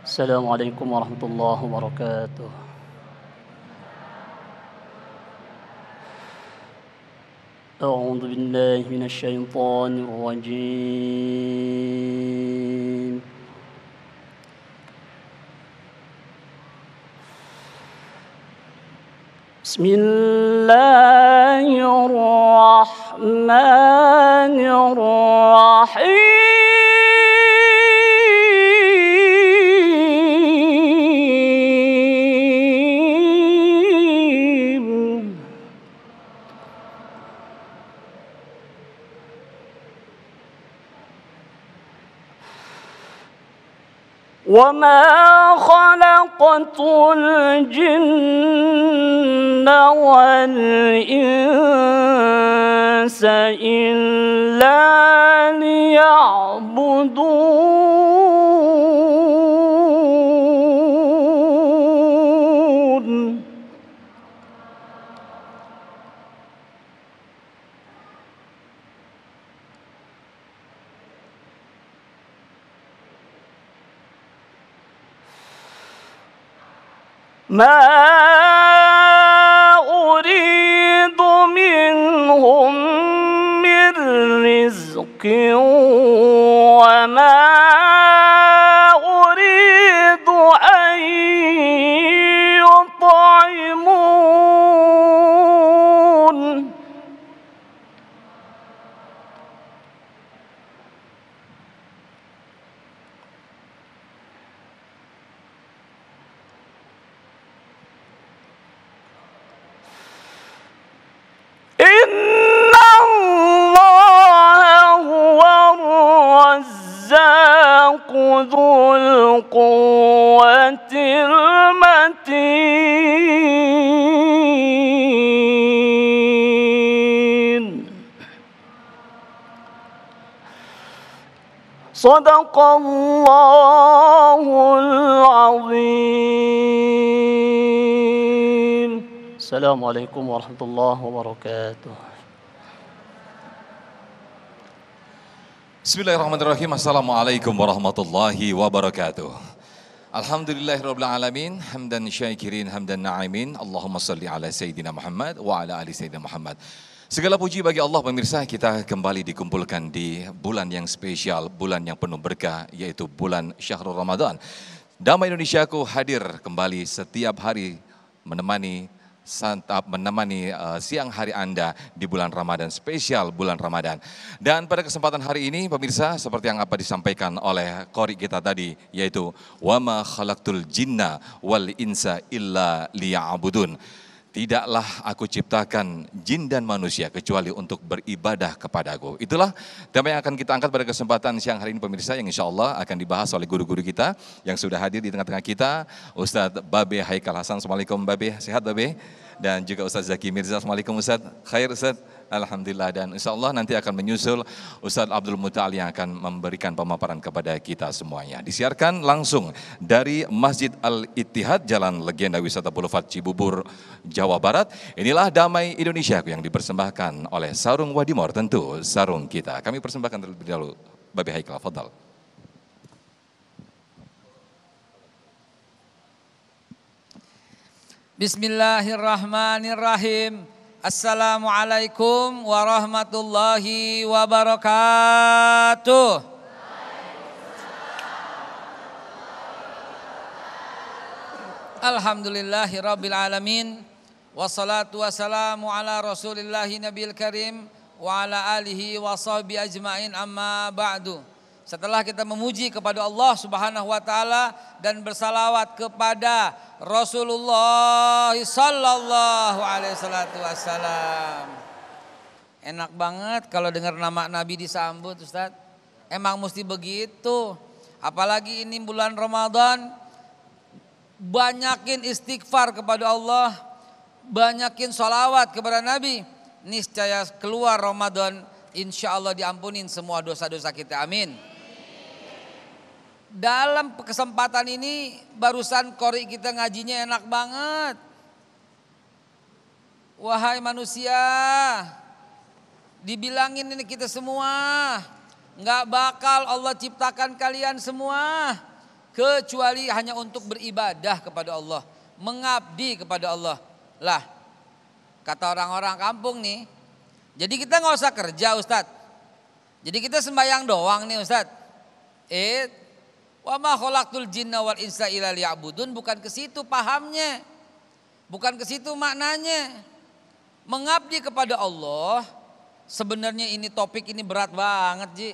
السلام عليكم ورحمة الله وبركاته. أعوذ بالله من الشيطان الرجيم. بسم الله الرحمن الرحيم. وما خلقت الجن والإنس إلا ليعبدون. ما أريد منهم من رزق وما أريد أن يطعمون. إن الله هو الرزاق ذو القوة المتين. صدق الله العظيم. السلام عليكم ورحمة الله وبركاته. Bismillahirrahmanirrahim. Assalamualaikum warahmatullahi wabarakatuh. Alhamdulillahirabbil alamin, hamdan syakirin, hamdan na'imin. Allahumma salli ala sayyidina Muhammad wa ala ali sayyidina Muhammad. Segala puji bagi Allah pemirsa, kita kembali dikumpulkan di bulan yang spesial, bulan yang penuh berkah, yaitu bulan Syahrul Ramadan. Damai Indonesiaku hadir kembali setiap hari menemani siang hari Anda di bulan Ramadan, spesial bulan Ramadan. Dan pada kesempatan hari ini pemirsa, seperti yang apa disampaikan oleh qori kita tadi, yaitu wa ma khalaqtul jinna wal insa illa liya'budun. Tidaklah aku ciptakan jin dan manusia kecuali untuk beribadah kepadaku. Itulah tema yang akan kita angkat pada kesempatan siang hari ini pemirsa, yang insya Allah akan dibahas oleh guru-guru kita yang sudah hadir di tengah-tengah kita. Ustadz Babe Haikal Hasan, Assalamualaikum Babe, sehat Babe? Dan juga Ustadz Zaki Mirza, Assalamualaikum Ustadz, khair Ustadz? Alhamdulillah. Dan insya Allah nanti akan menyusul Ustadz Abdul Muta'al yang akan memberikan pemaparan kepada kita semuanya. Disiarkan langsung dari Masjid Al-Ittihad, Jalan Legenda Wisata Boulevard Cibubur, Jawa Barat. Inilah Damai Indonesia yang dipersembahkan oleh Sarung Wadimor, tentu sarung kita. Kami persembahkan terlebih dahulu. Babi Haikal, fadal. Bismillahirrahmanirrahim. Assalamualaikum warahmatullahi wabarakatuh. Alhamdulillahi rabbil alamin. Wassalatu wassalamu ala rasulillahi nabiyil karim wa ala alihi wa sahbihi ajma'in, amma ba'du. Setelah kita memuji kepada Allah Subhanahu wa taala dan bersalawat kepada Rasulullah sallallahu alaihi wasallam. Enak banget kalau dengar nama Nabi disambut, Ustaz. Emang mesti begitu. Apalagi ini bulan Ramadan. Banyakin istighfar kepada Allah, banyakin sholawat kepada Nabi. Niscaya keluar Ramadan, insya Allah diampunin semua dosa-dosa kita. Amin. Dalam kesempatan ini barusan qori kita ngajinya enak banget. Wahai manusia, dibilangin ini kita semua, nggak bakal Allah ciptakan kalian semua kecuali hanya untuk beribadah kepada Allah, mengabdi kepada Allah. Lah, kata orang-orang kampung nih, jadi kita nggak usah kerja Ustadz. Jadi kita sembahyang doang nih Ustadz. Wa ma khalaqtul jinna wal insa illa liya'budun, bukan ke situ pahamnya. Bukan ke situ maknanya. Mengabdi kepada Allah, sebenarnya ini topik ini berat banget, Ji.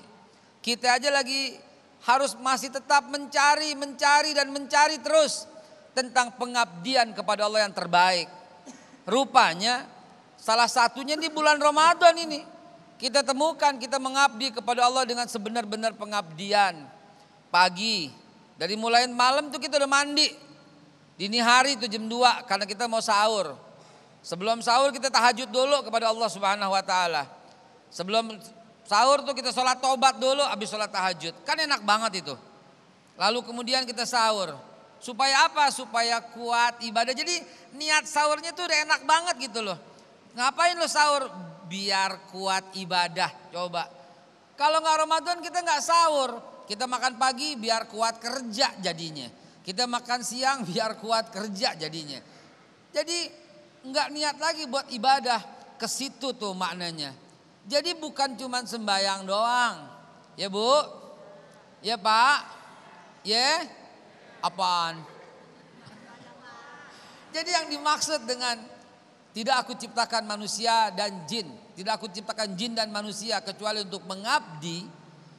Kita aja lagi harus masih tetap mencari dan mencari terus tentang pengabdian kepada Allah yang terbaik. Rupanya salah satunya di bulan Ramadan ini kita temukan kita mengabdi kepada Allah dengan sebenar-benar pengabdian. Pagi, dari mulai malam tuh kita udah mandi. Dini hari itu jam 2 karena kita mau sahur. Sebelum sahur kita tahajud dulu kepada Allah Subhanahu wa taala. Sebelum sahur tuh kita sholat taubat dulu habis sholat tahajud. Kan enak banget itu. Lalu kemudian kita sahur. Supaya apa? Supaya kuat ibadah. Jadi niat sahurnya tuh udah enak banget gitu loh. Ngapain lo sahur? Biar kuat ibadah. Coba. Kalau nggak Ramadan kita nggak sahur. Kita makan pagi biar kuat kerja jadinya. Kita makan siang biar kuat kerja jadinya. Jadi nggak niat lagi buat ibadah. Ke situ tuh maknanya. Jadi bukan cuma sembahyang doang. Ya Bu? Ya Pak? Ya? Apaan? Jadi yang dimaksud dengan tidak aku ciptakan manusia dan jin. Tidak aku ciptakan jin dan manusia kecuali untuk mengabdi.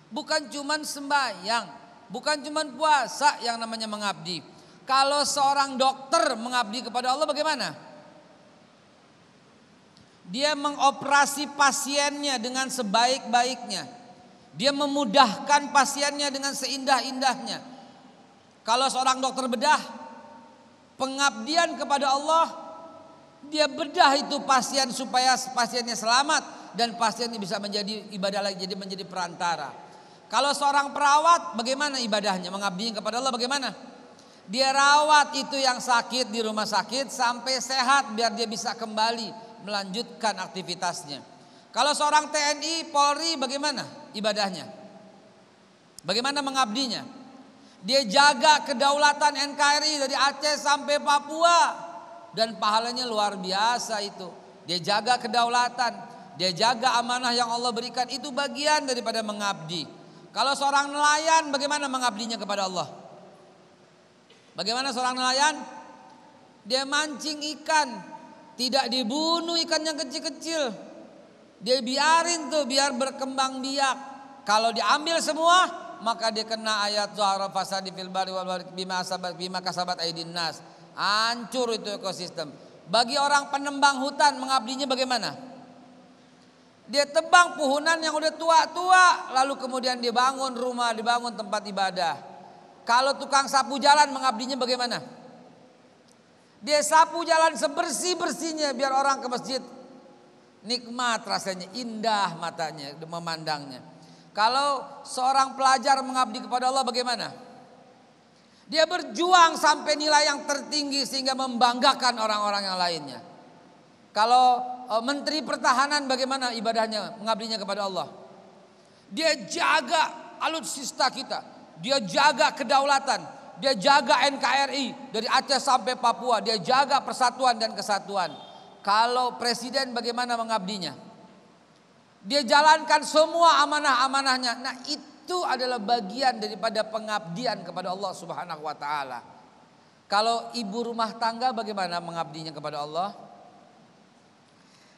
Bukan cuma sembahyang. Bukan cuma puasa yang namanya mengabdi. Kalau seorang dokter mengabdi kepada Allah bagaimana? Dia mengoperasi pasiennya dengan sebaik-baiknya. Dia memudahkan pasiennya dengan seindah-indahnya. Kalau seorang dokter bedah, pengabdian kepada Allah, dia bedah itu pasien supaya pasiennya selamat dan pasiennya bisa menjadi ibadah lagi, jadi menjadi perantara. Kalau seorang perawat bagaimana ibadahnya? Mengabdi kepada Allah bagaimana? Dia rawat itu yang sakit di rumah sakit sampai sehat biar dia bisa kembali melanjutkan aktivitasnya. Kalau seorang TNI, Polri bagaimana ibadahnya? Bagaimana mengabdinya? Dia jaga kedaulatan NKRI dari Aceh sampai Papua dan pahalanya luar biasa itu. Dia jaga kedaulatan, dia jaga amanah yang Allah berikan, itu bagian daripada mengabdi. Kalau seorang nelayan bagaimana mengabdinya kepada Allah? Bagaimana seorang nelayan? Dia mancing ikan, tidak dibunuh ikan yang kecil-kecil. Dia biarin tuh biar berkembang biak. Kalau diambil semua, maka dia kena ayat zahara fasadi fil bari wal bahri bima kasabat aydin nas. Hancur itu ekosistem. Bagi orang penembang hutan mengabdinya bagaimana? Dia tebang puhunan yang udah tua-tua, lalu kemudian dia bangun rumah, dibangun tempat ibadah. Kalau tukang sapu jalan mengabdinya bagaimana? Dia sapu jalan sebersih-bersihnya biar orang ke masjid nikmat rasanya, indah matanya memandangnya. Kalau seorang pelajar mengabdi kepada Allah bagaimana? Dia berjuang sampai nilai yang tertinggi sehingga membanggakan orang-orang yang lainnya. Kalau menteri pertahanan bagaimana ibadahnya, mengabdinya kepada Allah? Dia jaga alutsista kita, dia jaga kedaulatan, dia jaga NKRI dari Aceh sampai Papua, dia jaga persatuan dan kesatuan. Kalau presiden bagaimana mengabdinya? Dia jalankan semua amanah-amanahnya. Nah, itu adalah bagian daripada pengabdian kepada Allah Subhanahu wa taala. Kalau ibu rumah tangga bagaimana mengabdinya kepada Allah?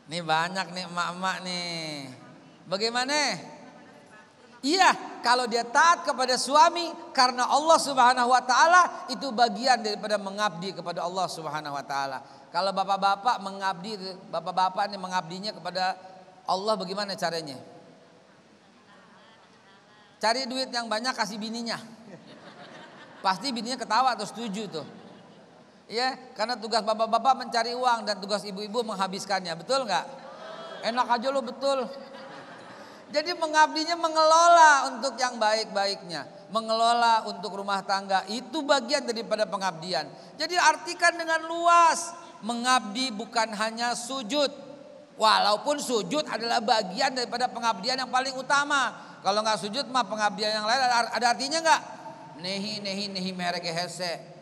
Nih banyak nih emak-emak nih. Bagaimana? Iya, kalau dia taat kepada suami karena Allah Subhanahu wa taala, itu bagian daripada mengabdi kepada Allah Subhanahu wa taala. Kalau bapak-bapak mengabdi, bapak-bapak nih mengabdinya kepada Allah bagaimana caranya? Cari duit yang banyak kasih bininya. Pasti bininya ketawa atau setuju tuh. Ya, karena tugas bapak-bapak mencari uang dan tugas ibu-ibu menghabiskannya, betul nggak? Enak aja lo, betul. Jadi mengabdinya mengelola untuk yang baik-baiknya, mengelola untuk rumah tangga, itu bagian daripada pengabdian. Jadi artikan dengan luas, mengabdi bukan hanya sujud, walaupun sujud adalah bagian daripada pengabdian yang paling utama. Kalau nggak sujud mah pengabdian yang lain ada artinya nggak? nehi merek hese.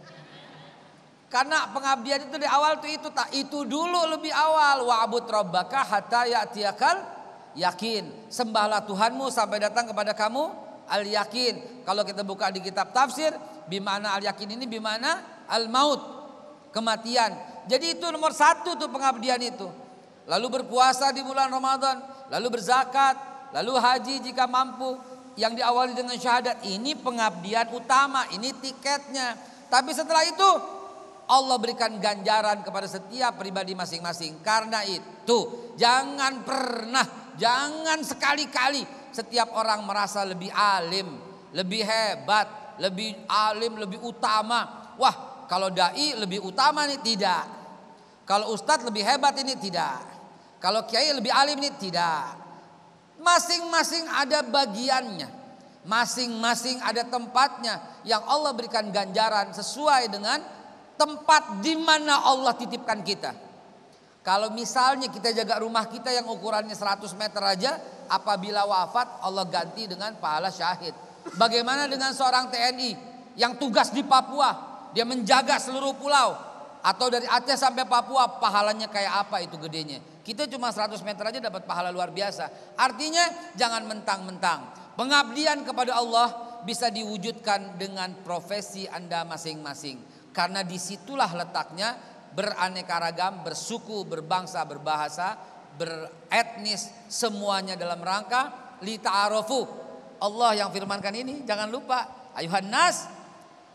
Karena pengabdian itu di awal itu dulu lebih awal. Wa'bud rabbaka hatta ya'tiyakal yakin. Sembahlah Tuhanmu sampai datang kepada kamu al yakin. Kalau kita buka di kitab tafsir, bimana al yakin ini bimana al maut, kematian. Jadi itu nomor satu tuh pengabdian itu. Lalu berpuasa di bulan Ramadan, lalu berzakat, lalu haji jika mampu. Yang diawali dengan syahadat, ini pengabdian utama, ini tiketnya. Tapi setelah itu Allah berikan ganjaran kepada setiap pribadi masing-masing. Karena itu jangan sekali-kali setiap orang merasa lebih alim, lebih hebat, lebih alim, lebih utama. Wah, kalau dai lebih utama nih, tidak. Kalau ustadz lebih hebat ini, tidak. Kalau kiai lebih alim ini, tidak. Masing-masing ada bagiannya, masing-masing ada tempatnya yang Allah berikan ganjaran sesuai dengan tempat di mana Allah titipkan kita. Kalau misalnya kita jaga rumah kita yang ukurannya 100 meter aja, apabila wafat Allah ganti dengan pahala syahid. Bagaimana dengan seorang TNI yang tugas di Papua, dia menjaga seluruh pulau, atau dari Aceh sampai Papua, pahalanya kayak apa itu gedenya. Kita cuma 100 meter aja dapat pahala luar biasa. Artinya jangan mentang-mentang. Pengabdian kepada Allah bisa diwujudkan dengan profesi Anda masing-masing. Karena disitulah letaknya beraneka ragam, bersuku, berbangsa, berbahasa, beretnis, semuanya dalam rangka lita'arofu. Allah yang firmankan ini, jangan lupa. Ayuhan nas,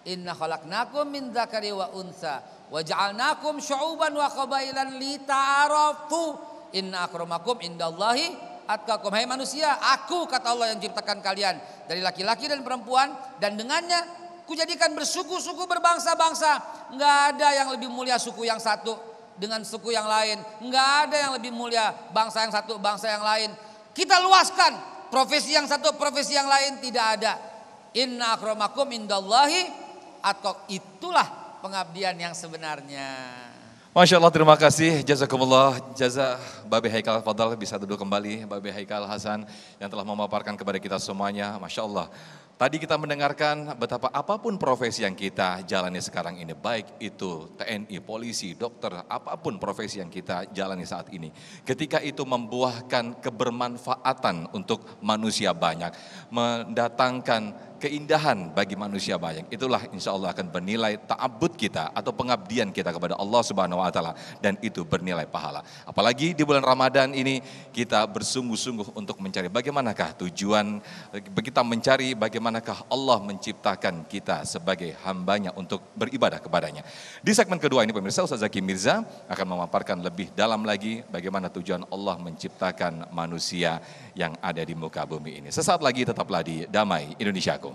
inna khalaqnakum min dzakari wa unsa wa ja'alnakum syu'uban wa qabailan lita'arafu inna akramakum indallahi atqakum. Hai manusia, aku kata Allah yang ciptakan kalian dari laki-laki dan perempuan, dan dengannya kujadikan bersuku-suku, berbangsa-bangsa. Enggak ada yang lebih mulia suku yang satu dengan suku yang lain, enggak ada yang lebih mulia bangsa yang satu bangsa yang lain. Kita luaskan profesi yang satu profesi yang lain, tidak ada. Inna akramakum indallahi atqakum. Itulah pengabdian yang sebenarnya. Masya Allah, terima kasih. Jazakumullah. Jazak Babe Haikal Fadal, bisa duduk kembali. Babe Haikal Hasan yang telah memaparkan kepada kita semuanya. Masya Allah. Tadi kita mendengarkan betapa apapun profesi yang kita jalani sekarang ini, baik itu TNI, polisi, dokter, apapun profesi yang kita jalani saat ini, ketika itu membuahkan kebermanfaatan untuk manusia banyak, mendatangkan keindahan bagi manusia banyak, itulah insya Allah akan bernilai ta'abbud kita atau pengabdian kita kepada Allah Subhanahu wa Ta'ala, dan itu bernilai pahala. Apalagi di bulan Ramadan ini kita bersungguh-sungguh untuk mencari bagaimanakah tujuan kita, mencari bagaimanakah Allah menciptakan kita sebagai hambanya untuk beribadah kepadanya. Di segmen kedua ini pemirsa, Ustaz Zaki Mirza akan memaparkan lebih dalam lagi bagaimana tujuan Allah menciptakan manusia yang ada di muka bumi ini. Sesaat lagi tetaplah di Damai Indonesiaku.